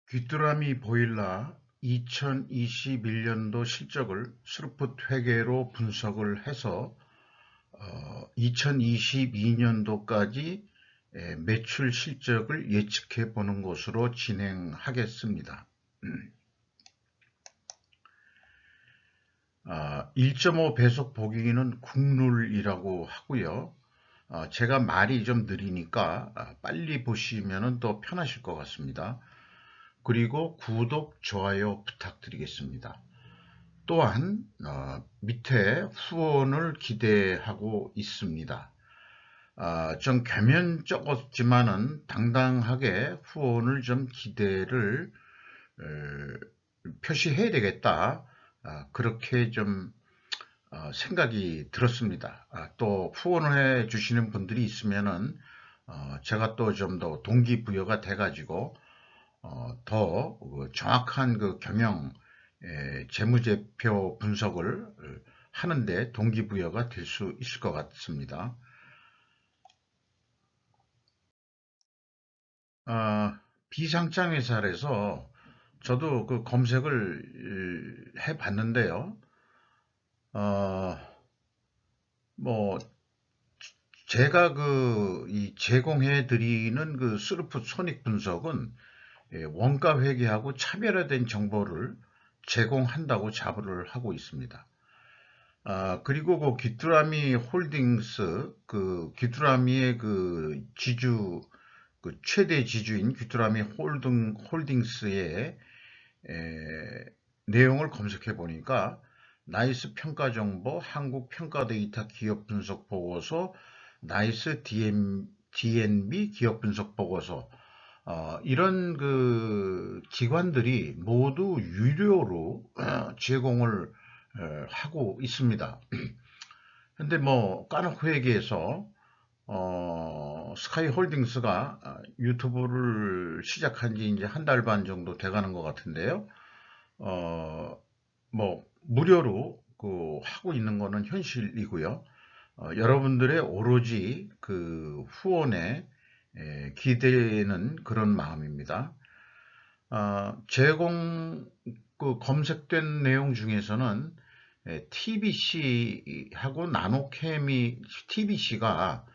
귀뚜라미 보일러 2021년도 실적을 스루풋 회계로 분석을 해서 2022년도까지 매출 실적을 예측해 보는 것으로 진행하겠습니다. 1.5 배속 보기는 국룰이라고 하고요. 제가 말이 좀 느리니까 빨리 보시면 더 편하실 것 같습니다. 그리고 구독, 좋아요 부탁드리겠습니다. 또한 밑에 후원을 기대하고 있습니다. 좀 겸연쩍었지만은 당당하게 후원을 좀 기대를 표시해야 되겠다. 그렇게 좀 생각이 들었습니다. 또 후원을 해 주시는 분들이 있으면은 제가 또 좀 더 동기부여가 돼가지고 더 정확한 그 경영 재무제표 분석을 하는데 동기부여가 될 수 있을 것 같습니다. 비상장 회사에서 저도 그 검색을 해 봤는데요. 뭐 제가 이 제공해 드리는 그 스루풋 손익 분석은 원가 회계하고 차별화된 정보를 제공한다고 자부를 하고 있습니다. 그리고 그 귀뚜라미 홀딩스, 그 귀뚜라미의 그 지주, 그 최대 지주인 귀뚜라미 홀딩스의 내용을 검색해 보니까 나이스 평가 정보, 한국 평가 데이터 기업 분석 보고서, 나이스 DNB 기업 분석 보고서, 이런 그 기관들이 모두 유료로 제공을 하고 있습니다. 근데 뭐 까놓고 얘기해서 스카이 홀딩스가 유튜브를 시작한 지 이제 한 달 반 정도 돼가는 것 같은데요. 뭐 무료로 그 하고 있는 거는 현실이고요. 여러분들의 오로지 그 후원에 기대는 그런 마음입니다. 제공 그 검색된 내용 중에서는 TBC하고 TBC가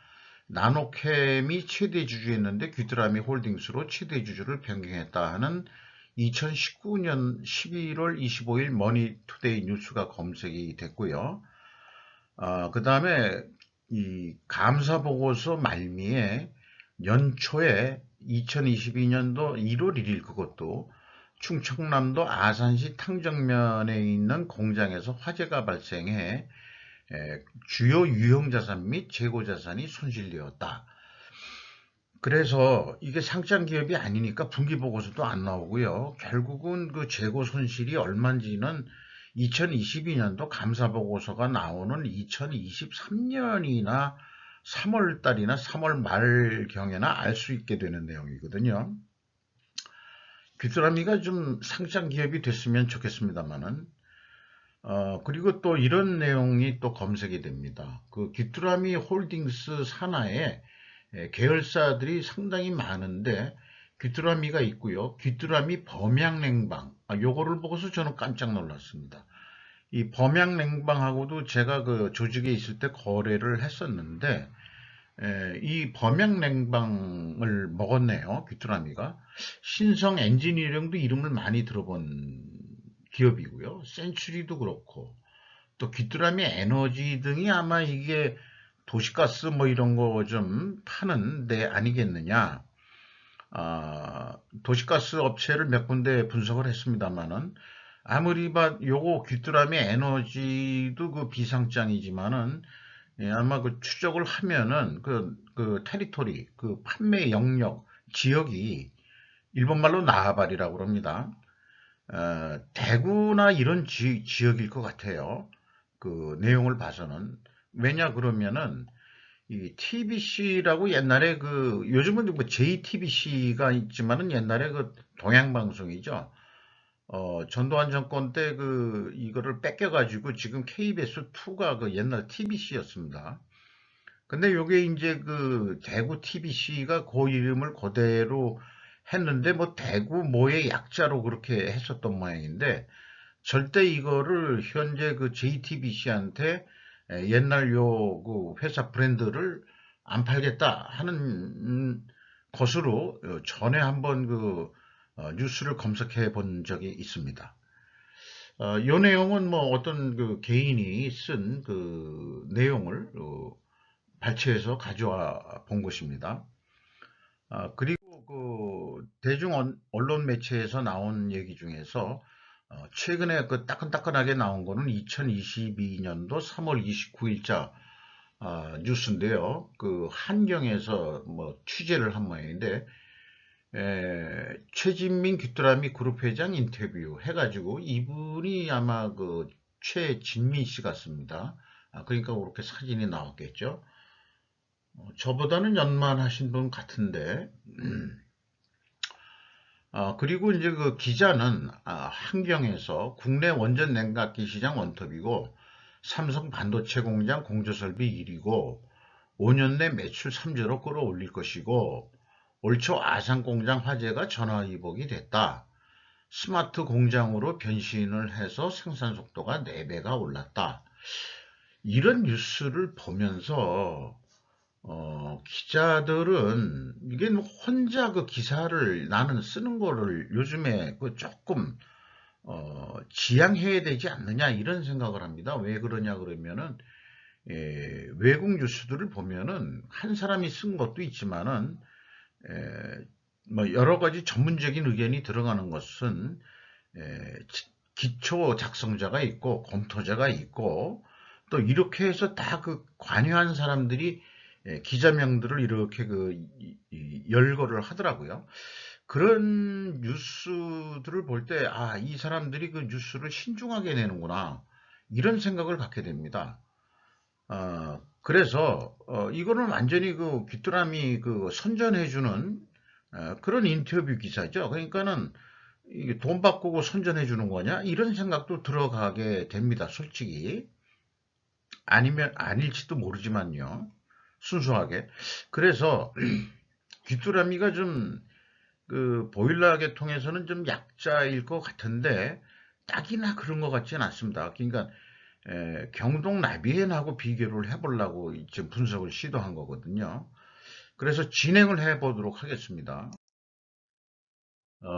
나노캠이 최대 주주였는데 귀뚜라미 홀딩스로 최대 주주를 변경했다 하는 2019년 11월 25일 머니투데이 뉴스가 검색이 됐고요. 그 다음에 이 감사보고서 말미에 연초에 2022년도 1월 1일 그것도 충청남도 아산시 탕정면에 있는 공장에서 화재가 발생해 주요 유형자산 및 재고자산이 손실되었다. 그래서 이게 상장 기업이 아니니까 분기보고서도 안 나오고요. 결국은 그 재고 손실이 얼마인지는 2022년도 감사보고서가 나오는 2023년이나 3월 달이나 3월 말경에나 알 수 있게 되는 내용이거든요. 귀뚜라미가 좀 상장 기업이 됐으면 좋겠습니다만은 그리고 또 이런 내용이 또 검색이 됩니다. 그 귀뚜라미 홀딩스 산하에 계열사들이 상당히 많은데 귀뚜라미가 있고요. 귀뚜라미 범양냉방. 요거를 보고서 저는 깜짝 놀랐습니다. 이 범양냉방하고도 제가 그 조직에 있을 때 거래를 했었는데 이 범양냉방을 먹었네요. 귀뚜라미가. 신성 엔지니어링도 이름을 많이 들어본 기업이고요. 센츄리도 그렇고 또 귀뚜라미 에너지 등이 아마 이게 도시가스 뭐 이런 거 좀 파는 데 아니겠느냐. 도시가스 업체를 몇 군데 분석을 했습니다만은 아무리 봐 요거 귀뚜라미 에너지도 그 비상장이지만은 아마 그 추적을 하면은 그 테리토리 그 판매 영역 지역이 일본말로 나아발이라고 그럽니다. 대구나 이런 지역일 것 같아요. 그 내용을 봐서는. 왜냐 그러면은 이 TBC라고 옛날에 그 요즘은 뭐 JTBC가 있지만은 옛날에 그 동양방송이죠. 전두환 정권 때 그 이거를 뺏겨가지고 지금 KBS2가 그 옛날 TBC였습니다. 근데 요게 이제 그 대구 TBC가 그 이름을 그대로 했는데 뭐 대구 뭐의 약자로 그렇게 했었던 모양인데 절대 이거를 현재 그 JTBC한테 옛날 요 그 회사 브랜드를 안 팔겠다 하는 것으로 전에 한번 그 뉴스를 검색해 본 적이 있습니다. 요 내용은 뭐 어떤 그 개인이 쓴 그 내용을 발췌해서 가져와 본 것입니다. 그리고 그 대중 언론 매체에서 나온 얘기 중에서 최근에 그 따끈따끈하게 나온 거는 2022년도 3월 29일자 뉴스인데요. 그 한경에서 뭐 취재를 한 모양인데 최진민 귀뚜라미 그룹 회장 인터뷰 해가지고 이분이 아마 그 최진민 씨 같습니다. 그러니까 그렇게 사진이 나왔겠죠. 저보다는 연만하신 분 같은데 그리고 이제 그 기자는 한경에서 국내 원전 냉각기 시장 원톱이고 삼성 반도체 공장 공조설비 1위고 5년 내 매출 3조로 끌어올릴 것이고 올 초 아산 공장 화재가 전화위복이 됐다. 스마트 공장으로 변신을 해서 생산 속도가 4배가 올랐다. 이런 뉴스를 보면서 기자들은 이게 혼자 그 기사를 나는 쓰는 거를 요즘에 그 조금 지양해야 되지 않느냐 이런 생각을 합니다. 왜 그러냐 그러면은 외국 뉴스들을 보면은 한 사람이 쓴 것도 있지만은 뭐 여러 가지 전문적인 의견이 들어가는 것은 기초 작성자가 있고 검토자가 있고 또 이렇게 해서 다 그 관여한 사람들이 기자명들을 이렇게 열거를 하더라고요. 그런 뉴스들을 볼 때, 이 사람들이 그 뉴스를 신중하게 내는구나. 이런 생각을 갖게 됩니다. 그래서, 이거는 완전히 그 귀뚜라미 그 선전해주는 그런 인터뷰 기사죠. 그러니까는 이게 돈 바꾸고 선전해주는 거냐? 이런 생각도 들어가게 됩니다. 솔직히. 아니면 아닐지도 모르지만요. 순수하게. 그래서 귀뚜라미가 좀 그 보일러 계통에서는 좀 약자일 것 같은데 딱이나 그런 것 같지는 않습니다. 그러니까 경동 나비엔하고 비교를 해보려고 지금 분석을 시도한 거거든요. 그래서 진행을 해보도록 하겠습니다.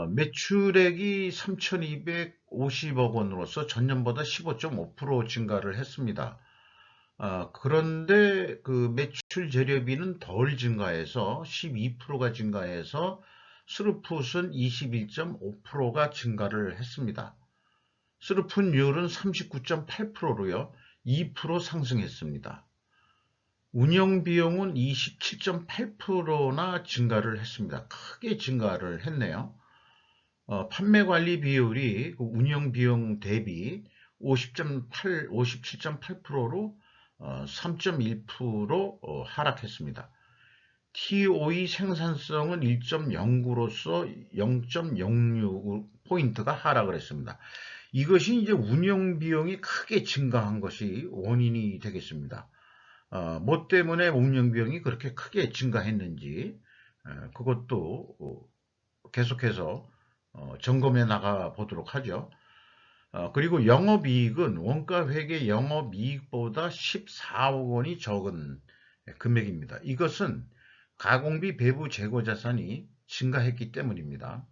매출액이 3,250억 원으로서 전년보다 15.5% 증가를 했습니다. 그런데 그 매출 재료비는 덜 증가해서 12%가 증가해서 스루풋은 21.5%가 증가를 했습니다. 스루풋율은 39.8%로요. 2% 상승했습니다. 운영비용은 27.8%나 증가를 했습니다. 크게 증가를 했네요. 판매관리 비율이 그 운영비용 대비 57.8%로 3.1% 하락했습니다. TOE 생산성은 1.09로서 0.06포인트가 하락을 했습니다. 이것이 이제 운영 비용이 크게 증가한 것이 원인이 되겠습니다. 뭐 때문에 운영 비용이 그렇게 크게 증가했는지 그것도 계속해서 점검해 나가 보도록 하죠. 그리고 영업이익은 원가회계 영업이익보다 14억 원이 적은 금액입니다. 이것은 가공비 배부 재고 자산이 증가했기 때문입니다.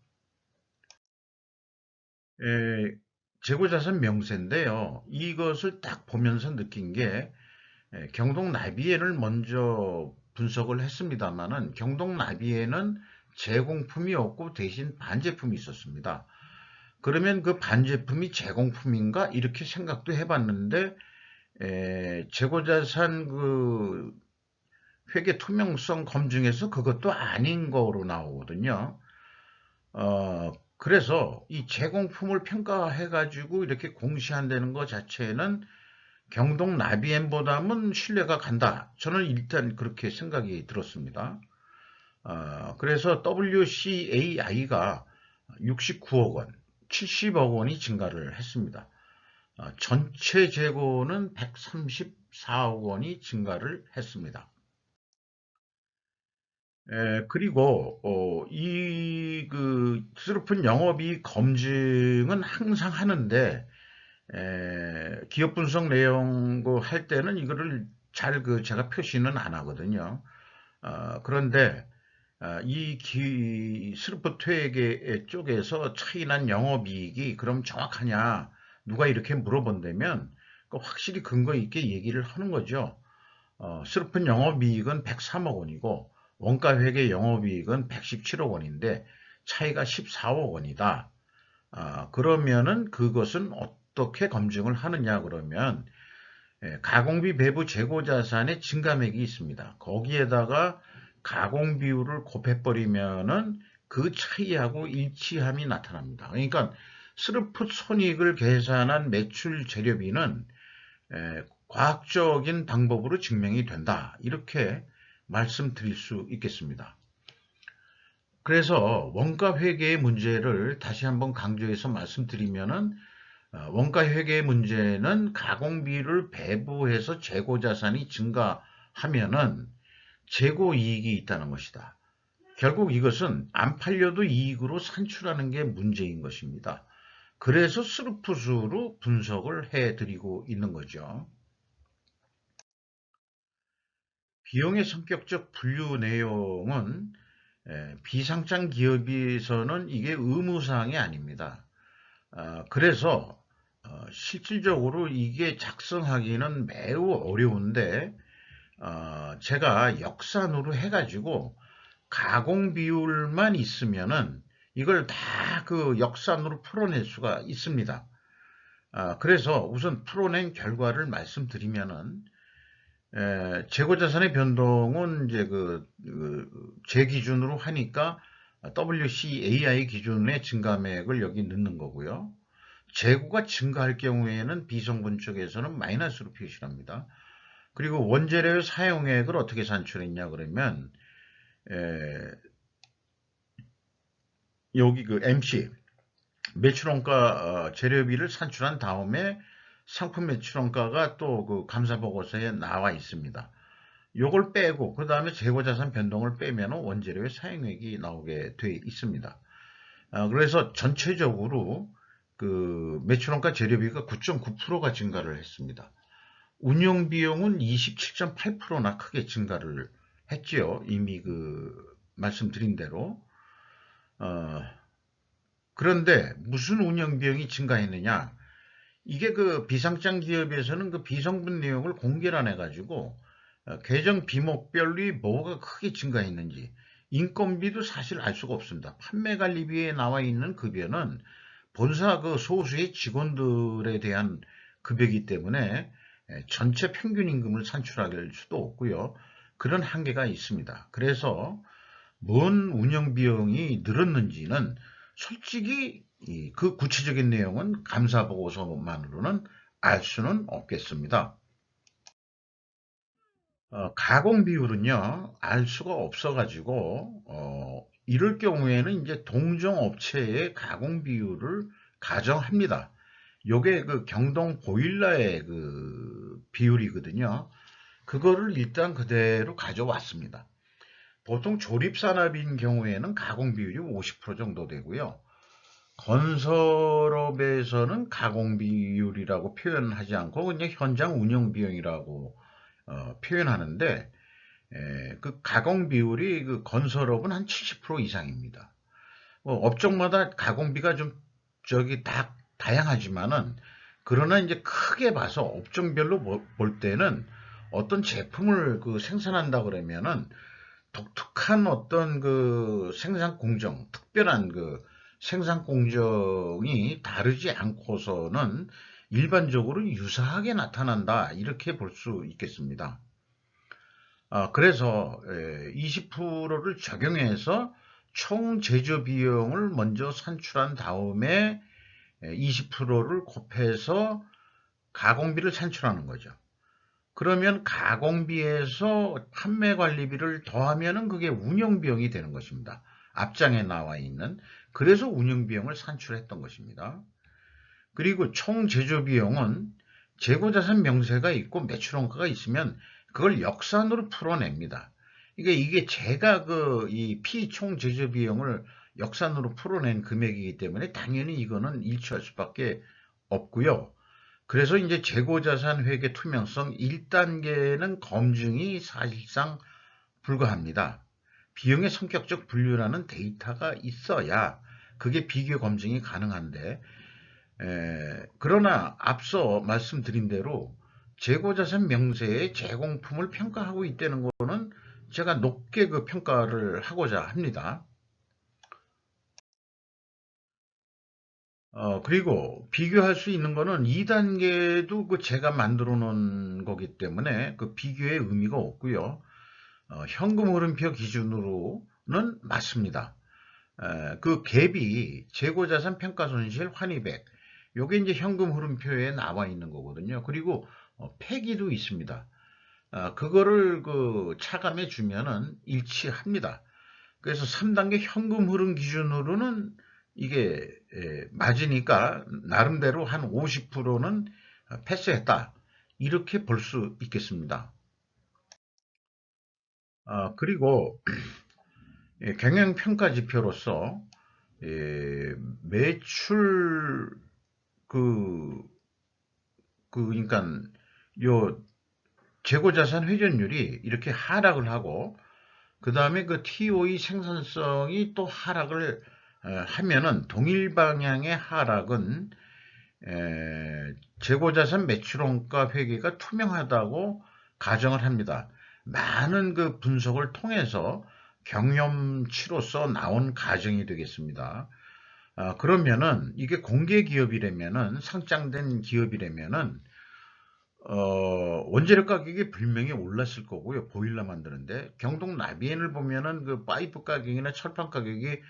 재고 자산 명세인데요. 이것을 딱 보면서 느낀 게 경동 나비엔을 먼저 분석을 했습니다만은 경동 나비엔은 제공품이 없고 대신 반제품이 있었습니다. 그러면 그 반제품이 제공품인가 이렇게 생각도 해봤는데 재고자산 그 회계 투명성 검증에서 그것도 아닌 거로 나오거든요. 그래서 이 제공품을 평가해가지고 이렇게 공시한다는 것 자체는 경동 나비엔보다는 신뢰가 간다. 저는 일단 그렇게 생각이 들었습니다. 그래서 WCAI가 69억 원, 70억 원이 증가를 했습니다. 전체 재고는 134억 원이 증가를 했습니다. 그리고 슬픈 영업이익 검증은 항상 하는데 기업 분석 내용 할 때는 이거를 잘 제가 표시는 안 하거든요. 그런데 스루프 퇴계 쪽에서 차이난 영업이익이 그럼 정확하냐 누가 이렇게 물어본다면 확실히 근거 있게 얘기를 하는 거죠. 슬픈 영업이익은 103억 원이고 원가회계 영업이익은 117억 원인데 차이가 14억 원이다. 그러면은 그것은 어떻게 검증을 하느냐 그러면 가공비 배부 재고 자산의 증가액이 있습니다. 거기에다가 가공 비율을 곱해버리면은 그 차이하고 일치함이 나타납니다. 그러니까 스르프 손익을 계산한 매출 재료비는 과학적인 방법으로 증명이 된다. 이렇게 말씀드릴 수 있겠습니다. 그래서 원가 회계의 문제를 다시 한번 강조해서 말씀드리면은 원가 회계의 문제는 가공비를 배부해서 재고 자산이 증가하면은 재고 이익이 있다는 것이다. 결국 이것은 안 팔려도 이익으로 산출하는 게 문제인 것입니다. 그래서 스루프수로 분석을 해드리고 있는 거죠. 비용의 성격적 분류 내용은 비상장 기업에서는 이게 의무사항이 아닙니다. 그래서 실질적으로 이게 작성하기는 매우 어려운데 제가 역산으로 해가지고 가공 비율만 있으면은 이걸 다 그 역산으로 풀어낼 수가 있습니다. 그래서 우선 풀어낸 결과를 말씀드리면은 재고자산의 변동은 이제 제 기준으로 하니까 WCAI 기준의 증가액을 여기 넣는 거고요. 재고가 증가할 경우에는 비성분 쪽에서는 마이너스로 표시를 합니다. 그리고 원재료의 사용액을 어떻게 산출했냐 그러면 여기 MC 매출원가 재료비를 산출한 다음에 상품 매출원가가 또 감사보고서에 나와 있습니다. 요걸 빼고 그 다음에 재고자산 변동을 빼면 원재료의 사용액이 나오게 돼 있습니다. 그래서 전체적으로 매출원가 재료비가 9.9%가 증가를 했습니다. 운영비용은 27.8%나 크게 증가를 했지요. 이미 말씀드린 대로. 그런데 무슨 운영비용이 증가했느냐? 이게 비상장 기업에서는 비성분 내용을 공개를 안 해가지고 계정 비목별로 뭐가 크게 증가했는지 인건비도 사실 알 수가 없습니다. 판매관리비에 나와 있는 급여는 본사 소수의 직원들에 대한 급여이기 때문에 전체 평균 임금을 산출할 수도 없고요. 그런 한계가 있습니다. 그래서 뭔 운영 비용이 늘었는지는 솔직히 그 구체적인 내용은 감사 보고서만으로는 알 수는 없겠습니다. 가공 비율은요, 알 수가 없어가지고, 이럴 경우에는 이제 동종 업체의 가공 비율을 가정합니다. 요게 경동 보일러의 비율이거든요. 그거를 일단 그대로 가져왔습니다. 보통 조립산업인 경우에는 가공 비율이 50% 정도 되고요. 건설업에서는 가공 비율이라고 표현하지 않고 그냥 현장 운영 비용이라고 표현하는데 그 가공 비율이 건설업은 한 70% 이상입니다. 업종마다 가공비가 좀 다양하지만은 그러나 이제 크게 봐서 업종별로 볼 때는 어떤 제품을 생산한다 그러면은 독특한 어떤 생산 공정, 특별한 생산 공정이 다르지 않고서는 일반적으로 유사하게 나타난다. 이렇게 볼 수 있겠습니다. 그래서 20%를 적용해서 총 제조 비용을 먼저 산출한 다음에 20%를 곱해서 가공비를 산출하는 거죠. 그러면 가공비에서 판매관리비를 더하면은 그게 운영비용이 되는 것입니다. 앞장에 나와 있는. 그래서 운영비용을 산출했던 것입니다. 그리고 총 제조비용은 재고자산 명세가 있고 매출원가가 있으면 그걸 역산으로 풀어냅니다. 이게 제가 이 피총 제조 비용을 역산으로 풀어낸 금액이기 때문에 당연히 이거는 일치할 수밖에 없고요. 그래서 이제 재고자산 회계 투명성 1단계는 검증이 사실상 불가합니다. 비용의 성격적 분류라는 데이터가 있어야 그게 비교 검증이 가능한데, 그러나 앞서 말씀드린 대로 재고자산 명세의 제공품을 평가하고 있다는 거는 제가 높게 그 평가를 하고자 합니다. 그리고 비교할 수 있는 거는 2단계도 그 제가 만들어 놓은 거기 때문에 그 비교의 의미가 없고요. 현금 흐름표 기준으로는 맞습니다. 그 갭이 재고자산 평가손실 환입액, 요게 이제 현금 흐름표에 나와 있는 거거든요. 그리고 폐기도 있습니다. 그거를 그 차감해 주면은 일치합니다. 그래서 3단계 현금 흐름 기준으로는 이게 맞으니까 나름대로 한 50%는 패스했다. 이렇게 볼 수 있겠습니다. 그리고 경영평가 지표로서 매출 그, 그러니까 요 재고자산 회전율이 이렇게 하락을 하고 그 다음에 그 TOE 생산성이 또 하락을 하면은 동일 방향의 하락은 재고자산 매출원가 회계가 투명하다고 가정을 합니다. 많은 그 분석을 통해서 경험치로서 나온 가정이 되겠습니다. 그러면은 이게 공개 기업이라면은 상장된 기업이라면은 원재료 가격이 분명히 올랐을 거고요. 보일러 만드는데 경동 나비엔을 보면은 그 파이프 가격이나 철판 가격이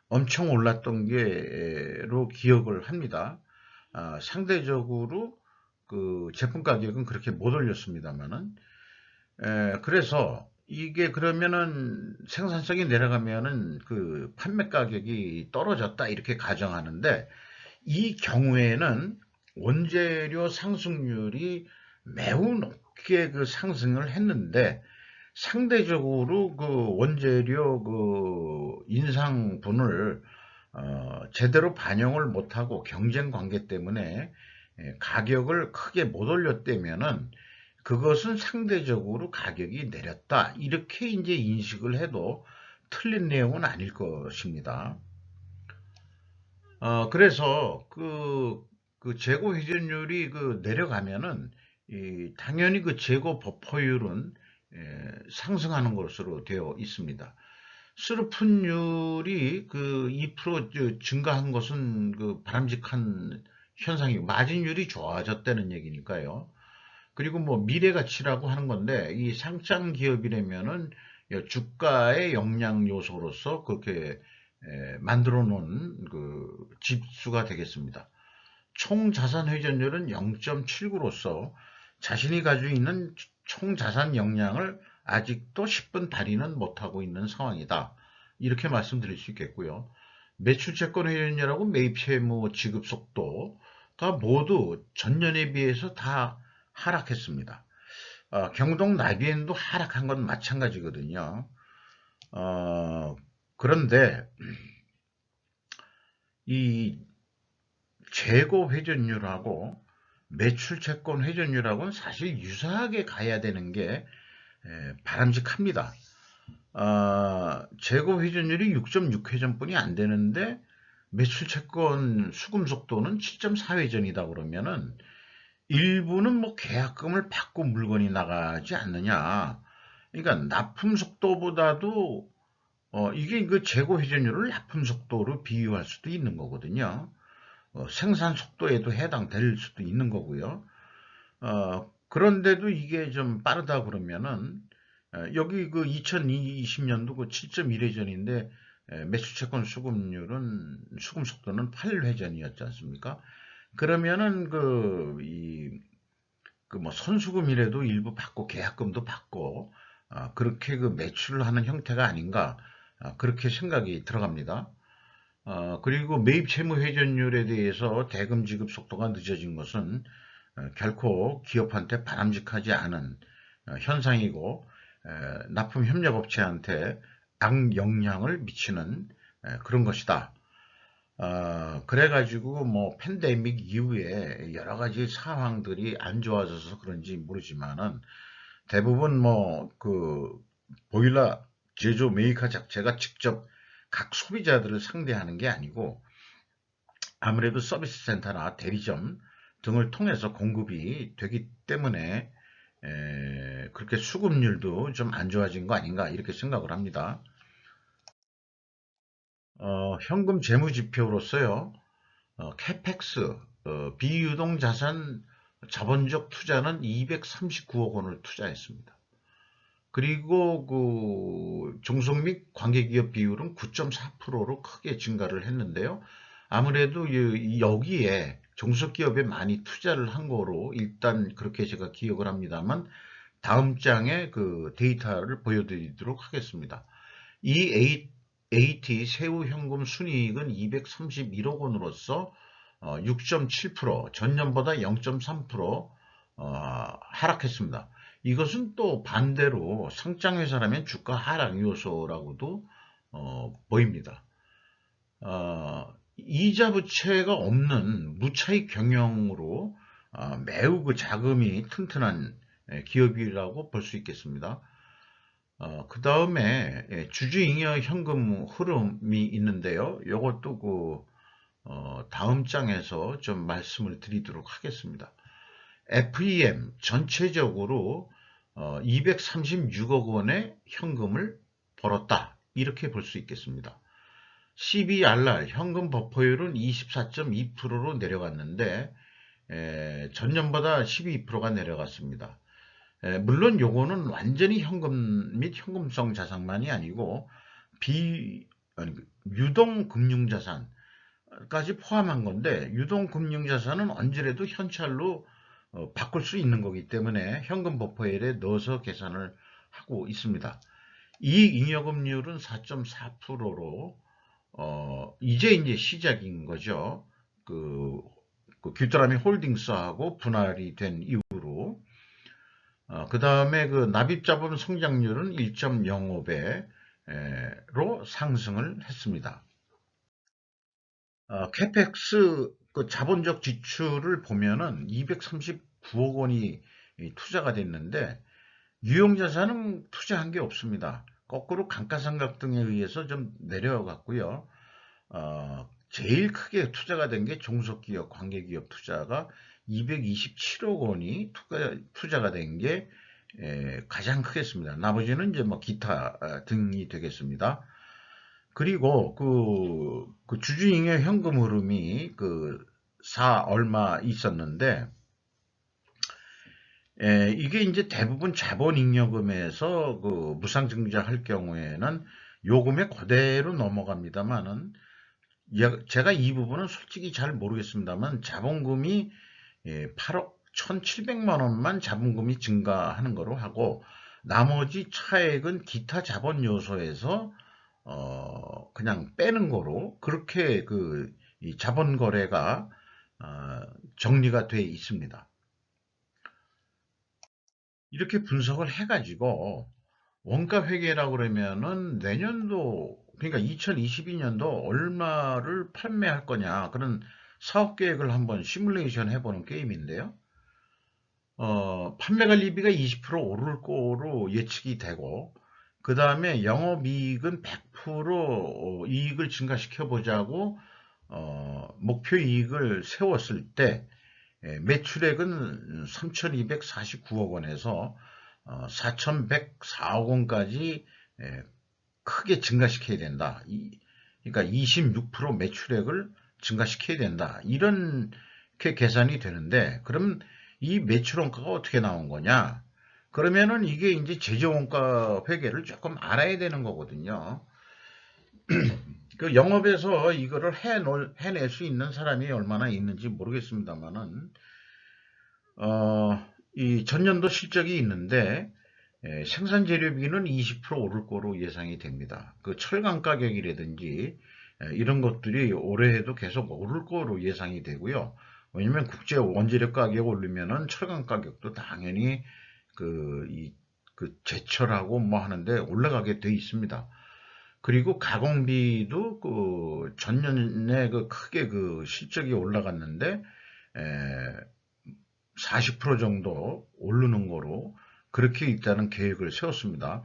엄청 올랐던 게로 기억을 합니다. 상대적으로 그 제품 가격은 그렇게 못 올렸습니다만은 그래서 이게 그러면은 생산성이 내려가면은 그 판매 가격이 떨어졌다 이렇게 가정하는데 이 경우에는 원재료 상승률이 매우 높게 그 상승을 했는데 상대적으로 그 원재료 그 인상분을 제대로 반영을 못하고 경쟁 관계 때문에 가격을 크게 못 올렸다면은 그것은 상대적으로 가격이 내렸다. 이렇게 이제 인식을 해도 틀린 내용은 아닐 것입니다. 그래서 그 재고 회전율이 그 내려가면은 당연히 그 재고 버퍼율은 상승하는 것으로 되어 있습니다. 수르푼율이 그 2% 증가한 것은 그 바람직한 현상이고 마진율이 좋아졌다는 얘기니까요. 그리고 뭐 미래가치라고 하는 건데 이 상장 기업이라면은 주가의 영향 요소로서 그렇게 만들어 놓은 그 지수가 되겠습니다. 총 자산 회전율은 0.79로서 자신이 가지고 있는 총 자산 역량을 아직도 10분 발휘는 못하고 있는 상황이다. 이렇게 말씀드릴 수 있겠고요. 매출 채권 회전율하고 매입 채무 지급 속도가 모두 전년에 비해서 다 하락했습니다. 경동 나비엔도 하락한 건 마찬가지거든요. 그런데 이 재고 회전율하고 매출 채권 회전율하고는 사실 유사하게 가야 되는 게 바람직합니다. 재고 회전율이 6.6회전뿐이 안 되는데 매출 채권 수금 속도는 7.4회전이다 그러면은 일부는 뭐 계약금을 받고 물건이 나가지 않느냐. 그러니까 납품 속도보다도 이게 그 재고 회전율을 납품 속도로 비유할 수도 있는 거거든요. 생산 속도에도 해당될 수도 있는 거고요. 그런데도 이게 좀 빠르다 그러면은 여기 그 2020년도 그 7.1회전인데 매수채권 수금 속도는 8회전이었지 않습니까? 그러면은 그 뭐 선수금이라도 일부 받고 계약금도 받고 그렇게 그 매출을 하는 형태가 아닌가 그렇게 생각이 들어갑니다. 그리고 매입 채무 회전율에 대해서 대금 지급 속도가 늦어진 것은 결코 기업한테 바람직하지 않은 현상이고 납품 협력업체한테 악영향을 미치는 그런 것이다. 그래가지고 뭐 팬데믹 이후에 여러 가지 상황들이 안 좋아져서 그런지 모르지만은 대부분 뭐 그 보일러 제조 메이커 자체가 직접 각 소비자들을 상대하는 게 아니고 아무래도 서비스 센터나 대리점 등을 통해서 공급이 되기 때문에 그렇게 수급률도 좀 안 좋아진 거 아닌가 이렇게 생각을 합니다. 현금 재무지표로서요. 캐펙스, 비유동 자산 자본적 투자는 239억 원을 투자했습니다. 그리고 그 종속 및 관계기업 비율은 9.4%로 크게 증가를 했는데요. 아무래도 여기에 종속기업에 많이 투자를 한 거로 일단 그렇게 제가 기억을 합니다만 다음 장에 그 데이터를 보여드리도록 하겠습니다. 이 AT 세후 현금 순이익은 231억 원으로서 6.7%, 전년보다 0.3% 하락했습니다. 이것은 또 반대로 상장회사라면 주가 하락 요소라고도 보입니다. 이자 부채가 없는 무차익 경영으로 매우 그 자금이 튼튼한 기업이라고 볼 수 있겠습니다. 그 다음에 주주잉여 현금 흐름이 있는데요. 이것도 다음 장에서 좀 말씀을 드리도록 하겠습니다. FEM 전체적으로 236억 원의 현금을 벌었다. 이렇게 볼 수 있겠습니다. CBRR 현금 버퍼율은 24.2%로 내려갔는데 전년보다 12%가 내려갔습니다. 물론 요거는 완전히 현금 및 현금성 자산만이 아니고 유동금융자산까지 포함한 건데 유동금융자산은 언제라도 현찰로 바꿀 수 있는 거기 때문에 현금 버퍼율에 넣어서 계산을 하고 있습니다. 이익잉여금률은 4.4%로 이제 시작인 거죠. 그 귀뚜라미 홀딩스하고 분할이 된 이후로 그 다음에 그 납입자본 성장률은 1.05배로 상승을 했습니다. 캐펙스 그 자본적 지출을 보면은 239억 원이 투자가 됐는데 유용자산은 투자한 게 없습니다. 거꾸로 감가상각 등에 의해서 좀 내려갔고요. 제일 크게 투자가 된 게 종속기업, 관계기업 투자가 227억 원이 투자가 된 게 가장 크겠습니다. 나머지는 이제 뭐 기타 등이 되겠습니다. 그리고 그 주주잉여 현금 흐름이 그 4 얼마 있었는데 이게 이제 대부분 자본잉여금에서 그 무상증자 할 경우에는 요금에 그대로 넘어갑니다만은 제가 이 부분은 솔직히 잘 모르겠습니다만 자본금이 8억 1,700만 원만 자본금이 증가하는 거로 하고 나머지 차액은 기타 자본 요소에서 그냥 빼는 거로 그렇게 이 자본 거래가 정리가 돼 있습니다. 이렇게 분석을 해가지고 원가 회계라고 그러면은 내년도 그러니까 2022년도 얼마를 판매할 거냐 그런 사업 계획을 한번 시뮬레이션 해보는 게임인데요. 판매 관리비가 20% 오를 거로 예측이 되고 그 다음에 영업이익은 100% 이익을 증가시켜 보자고 목표 이익을 세웠을 때 매출액은 3,249억 원에서 4,104억 원까지 크게 증가시켜야 된다. 그러니까 26% 매출액을 증가시켜야 된다. 이렇게 계산이 되는데 그럼 이 매출 원가가 어떻게 나온 거냐? 그러면은 이게 이제 제조 원가 회계를 조금 알아야 되는 거거든요. 그 영업에서 이거를 해낼 수 있는 사람이 얼마나 있는지 모르겠습니다만은 이 전년도 실적이 있는데 생산 재료비는 20% 오를 거로 예상이 됩니다. 그 철강 가격이라든지 이런 것들이 올해에도 계속 오를 거로 예상이 되고요. 왜냐면 국제 원재료 가격 오르면은 철강 가격도 당연히 이 그 제철하고 뭐 하는데 올라가게 돼 있습니다. 그리고 가공비도 그 전년에 그 크게 그 실적이 올라갔는데 40% 정도 오르는 거로 그렇게 일단은 계획을 세웠습니다.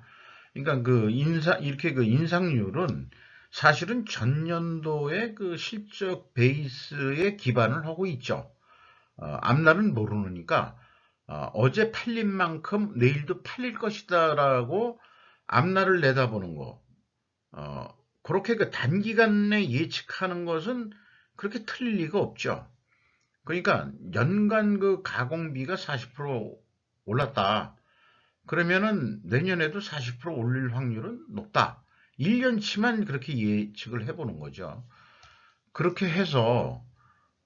그러니까 그 이렇게 그 인상률은 사실은 전년도의 그 실적 베이스에 기반을 하고 있죠. 앞날은 모르니까 어제 팔린 만큼 내일도 팔릴 것이다라고 앞날을 내다보는 거. 어, 그렇게 그 단기간에 예측하는 것은 그렇게 틀릴 리가 없죠. 그러니까 연간 그 가공비가 40% 올랐다. 그러면은 내년에도 40% 올릴 확률은 높다. 1년치만 그렇게 예측을 해보는 거죠. 그렇게 해서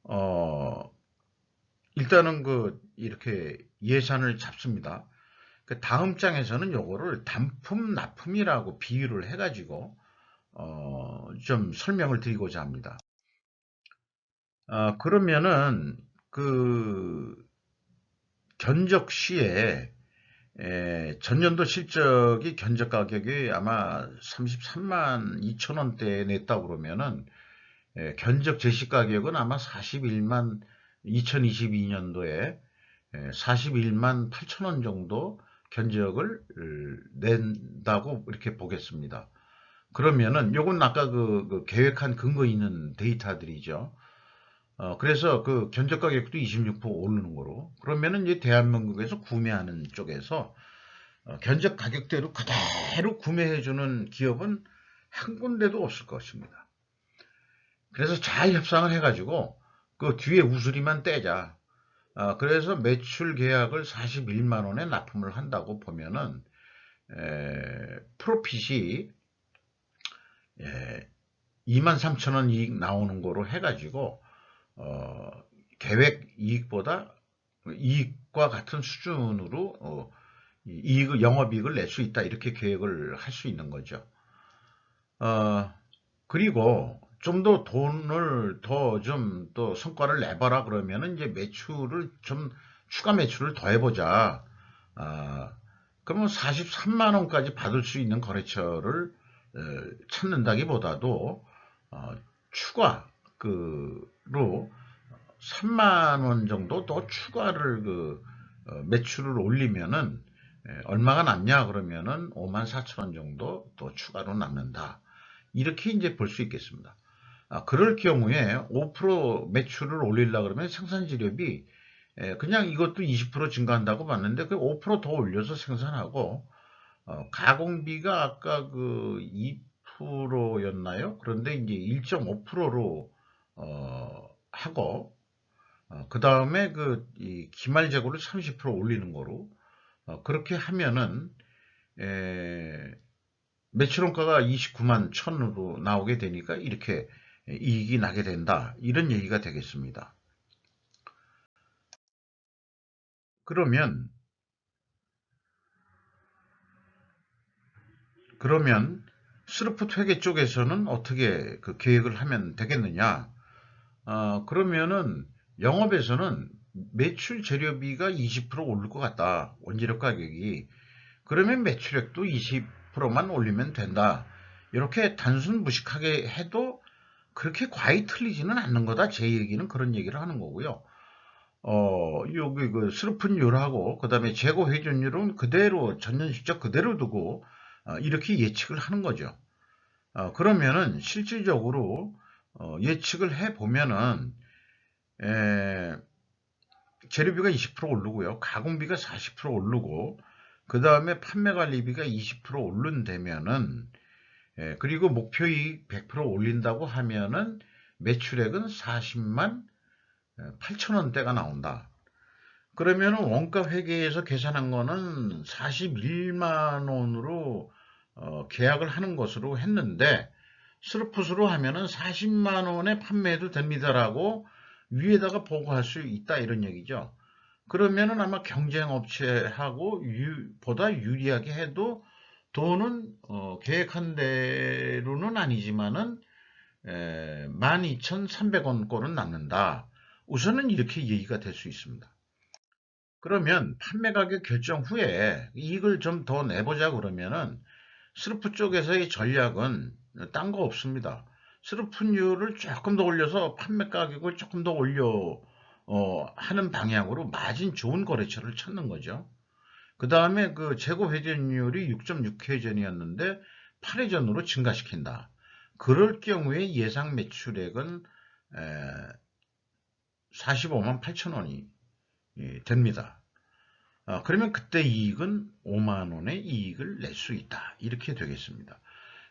어, 일단은 그 이렇게 예산을 잡습니다. 그 다음 장에서는 요거를 단품 납품이라고 비유를 해가지고 좀 설명을 드리고자 합니다. 그러면은 그 견적 시에 전년도 실적이 견적 가격이 아마 33만 2천 원대에 냈다고 그러면은 견적 제시 가격은 아마 41만 2022년도에 41만 8천 원 정도 견적을 낸다고 이렇게 보겠습니다. 그러면은 요건 아까 그 계획한 근거 있는 데이터들이죠. 그래서 그 견적 가격도 26% 오르는 거로. 그러면은 이제 대한민국에서 구매하는 쪽에서 견적 가격대로 그대로 구매해주는 기업은 한 군데도 없을 것입니다. 그래서 잘 협상을 해가지고 그 뒤에 우수리만 떼자. 그래서 매출 계약을 41만 원에 납품을 한다고 보면은 프로핏이 2만 3천 원 이익 나오는 거로 해가지고 어, 계획 이익보다 이익과 같은 수준으로 영업이익을 낼 수 있다 이렇게 계획을 할 수 있는 거죠. 그리고 좀 더 돈을 더 좀 또 성과를 내봐라 그러면은 이제 매출을 좀 추가 매출을 더 해보자. 그러면 43만 원까지 받을 수 있는 거래처를 찾는다기보다도 추가 그로 3만 원 정도 더 추가를 매출을 올리면은 얼마가 남냐 그러면은 5만 4천 원 정도 더 추가로 남는다. 이렇게 이제 볼 수 있겠습니다. 그럴 경우에 5% 매출을 올리려 그러면 생산지력이 그냥 이것도 20% 증가한다고 봤는데 그 5%더 올려서 생산하고 가공비가 아까 그 2%였나요? 그런데 이제 1.5%로 하고 그 다음에 이 기말 재고를 30% 올리는 거로 그렇게 하면은 매출원가가 29만 천으로 나오게 되니까 이렇게 이익이 나게 된다. 이런 얘기가 되겠습니다. 그러면 스루프 회계 쪽에서는 어떻게 그 계획을 하면 되겠느냐? 그러면은 영업에서는 매출 재료비가 20% 오를 것 같다. 원재료 가격이. 그러면 매출액도 20%만 올리면 된다. 이렇게 단순 무식하게 해도 그렇게 과히 틀리지는 않는 거다. 제 얘기는 그런 얘기를 하는 거고요. 여기 그 스루픈율하고 그다음에 재고 회전율은 그대로 전년 실적 그대로 두고 이렇게 예측을 하는 거죠. 그러면은 실질적으로 예측을 해 보면은 재료비가 20% 오르고요. 가공비가 40% 오르고 그 다음에 판매 관리비가 20% 오른다면은 그리고 목표이익 100% 올린다고 하면은 매출액은 40만 8천 원대가 나온다. 그러면은 원가 회계에서 계산한 거는 41만 원으로 계약을 하는 것으로 했는데 스루풋으로 하면은 40만 원에 판매해도 됩니다라고 위에다가 보고할 수 있다 이런 얘기죠. 그러면은 아마 경쟁업체하고 보다 유리하게 해도 돈은 계획한 대로는 아니지만은 12,300원 꼴은 남는다. 우선은 이렇게 얘기가 될 수 있습니다. 그러면 판매 가격 결정 후에 이익을 좀 더 내보자 그러면은 스루프 쪽에서의 전략은 딴 거 없습니다. 스루프율을 조금 더 올려서 판매 가격을 조금 더 올려 하는 방향으로 마진 좋은 거래처를 찾는 거죠. 그 다음에 그 재고 회전율이 6.6회전이었는데 8회전으로 증가시킨다. 그럴 경우에 예상 매출액은 45만 8천 원이 됩니다. 그러면 그때 이익은 5만 원의 이익을 낼 수 있다. 이렇게 되겠습니다.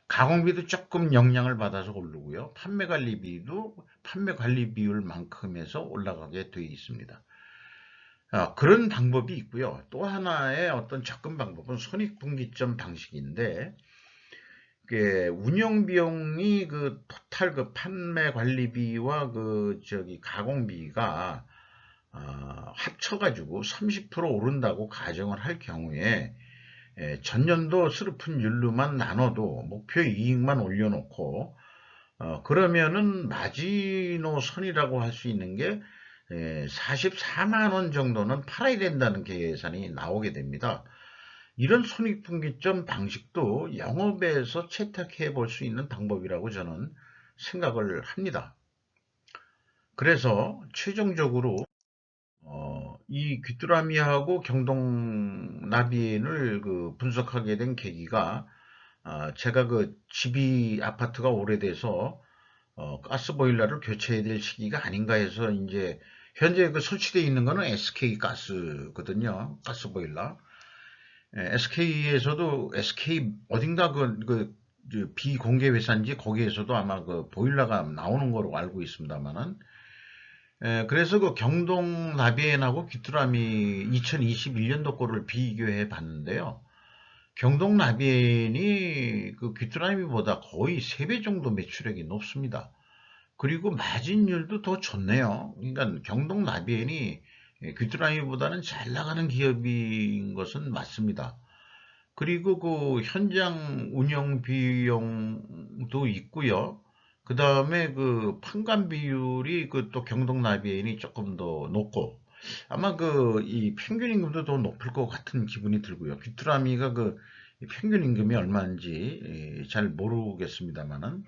가공비도 조금 영향을 받아서 오르고요. 판매 관리비도 판매 관리 비율만큼에서 올라가게 되어 있습니다. 그런 방법이 있고요. 또 하나의 어떤 접근 방법은 손익분기점 방식인데, 운영 비용이 그 토탈 그 판매 관리비와 그 저기 가공비가 합쳐가지고 30% 오른다고 가정을 할 경우에 전년도 스루픈율로만 나눠도 목표 이익만 올려놓고 그러면은 마지노선이라고 할 수 있는 게 44만 원 정도는 팔아야 된다는 계산이 나오게 됩니다. 이런 손익분기점 방식도 영업에서 채택해 볼 수 있는 방법이라고 저는 생각을 합니다. 그래서 최종적으로 이 귀뚜라미하고 경동나비엔을 그 분석하게 된 계기가 제가 그 집이 아파트가 오래돼서 가스보일러를 교체해야 될 시기가 아닌가 해서 이제 현재 그 설치되어 있는 거는 SK 가스거든요. 가스보일러. SK에서도 SK 어딘가 그 비공개 회사인지 거기에서도 아마 그 보일러가 나오는 거로 알고 있습니다만은 그래서 그 경동 나비엔하고 귀뚜라미 2021년도 거를 비교해 봤는데요. 경동 나비엔이 그 귀뚜라미보다 거의 3배 정도 매출액이 높습니다. 그리고 마진율도 더 좋네요. 그러니까 경동 나비엔이 귀뚜라미보다는 잘 나가는 기업인 것은 맞습니다. 그리고 그 현장 운영 비용도 있고요. 그 다음에 그 판관 비율이 그 또 경동나비엔이 조금 더 높고 아마 그 이 평균 임금도 더 높을 것 같은 기분이 들고요. 귀뚜라미가 그 평균 임금이 얼마인지 잘 모르겠습니다만은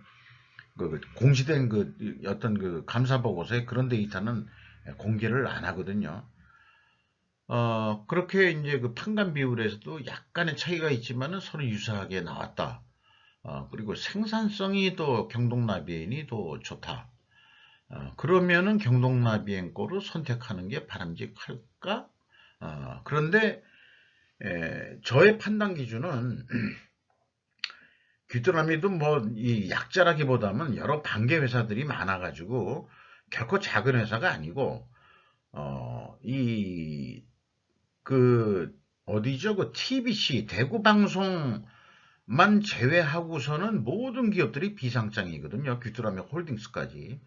그 공시된 그 어떤 그 감사 보고서에 그런 데이터는 공개를 안 하거든요. 그렇게 이제 그 판관 비율에서도 약간의 차이가 있지만은 서로 유사하게 나왔다. 그리고 생산성이 또 경동나비엔이 더 좋다. 그러면은 경동나비엔 거를 선택하는 게 바람직할까? 그런데 저의 판단 기준은 귀뚜라미도 뭐 이 약자라기보다는 여러 반개 회사들이 많아가지고 결코 작은 회사가 아니고 이 그 어디죠? 그 TBC 대구 방송만 제외하고서는 모든 기업들이 비상장이거든요. 귀뚜라미 홀딩스까지.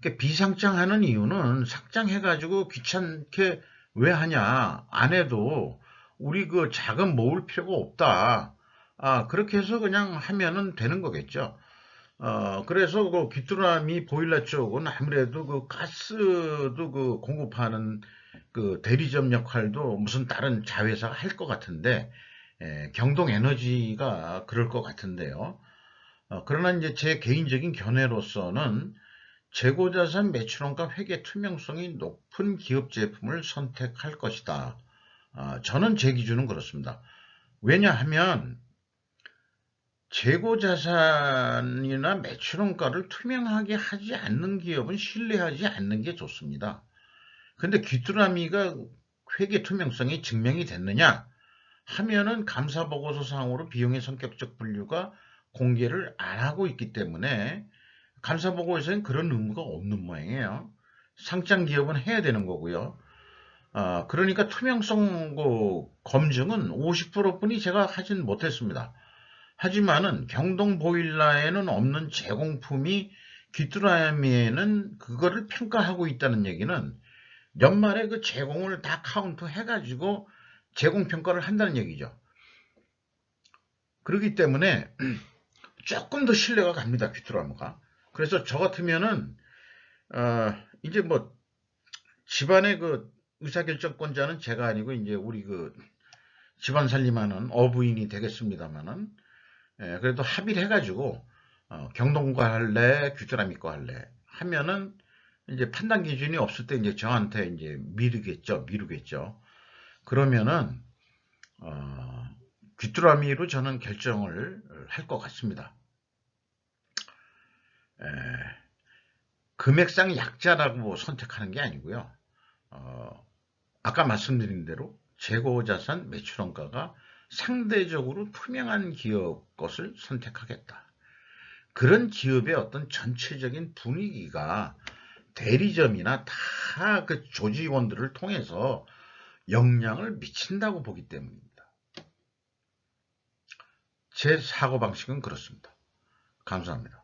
그러니까 비상장하는 이유는 상장해가지고 귀찮게 왜 하냐? 안 해도 우리 그 자금 모을 필요가 없다. 그렇게 해서 그냥 하면은 되는 거겠죠. 그래서 그 귀뚜라미 보일러 쪽은 아무래도 그 가스도 그 공급하는 그 대리점 역할도 무슨 다른 자회사가 할 것 같은데, 경동에너지가 그럴 것 같은데요. 그러나 이제 제 개인적인 견해로서는 재고자산 매출원가 회계 투명성이 높은 기업 제품을 선택할 것이다. 저는 제 기준은 그렇습니다. 왜냐하면 재고자산이나 매출원가를 투명하게 하지 않는 기업은 신뢰하지 않는 게 좋습니다. 근데 귀뚜라미가 회계 투명성이 증명이 됐느냐 하면은 감사보고서상으로 비용의 성격적 분류가 공개를 안 하고 있기 때문에 감사보고서에는 그런 의무가 없는 모양이에요. 상장 기업은 해야 되는 거고요. 그러니까 투명성 검증은 50%뿐이 제가 하진 못했습니다. 하지만은 경동 보일러에는 없는 제공품이 귀뚜라미에는 그거를 평가하고 있다는 얘기는 연말에 그 제공을 다 카운트 해가지고 제공 평가를 한다는 얘기죠. 그렇기 때문에 조금 더 신뢰가 갑니다. 귀뚜라미가. 그래서 저 같으면은 이제 뭐 집안에 그 의사결정권자는 제가 아니고 이제 우리 그 집안 살림하는 어부인이 되겠습니다만은, 그래도 합의를 해가지고 경동과 할래, 귀뚜라미 거 할래 하면은 이제 판단 기준이 없을 때 이제 저한테 이제 미루겠죠. 그러면은 귀뚜라미로 저는 결정을 할 것 같습니다. 금액상 약자라고 선택하는 게 아니고요. 아까 말씀드린 대로 재고자산 매출원가가 상대적으로 투명한 기업 것을 선택하겠다. 그런 기업의 어떤 전체적인 분위기가 대리점이나 다 그 조직원들을 통해서 영향을 미친다고 보기 때문입니다. 제 사고방식은 그렇습니다. 감사합니다.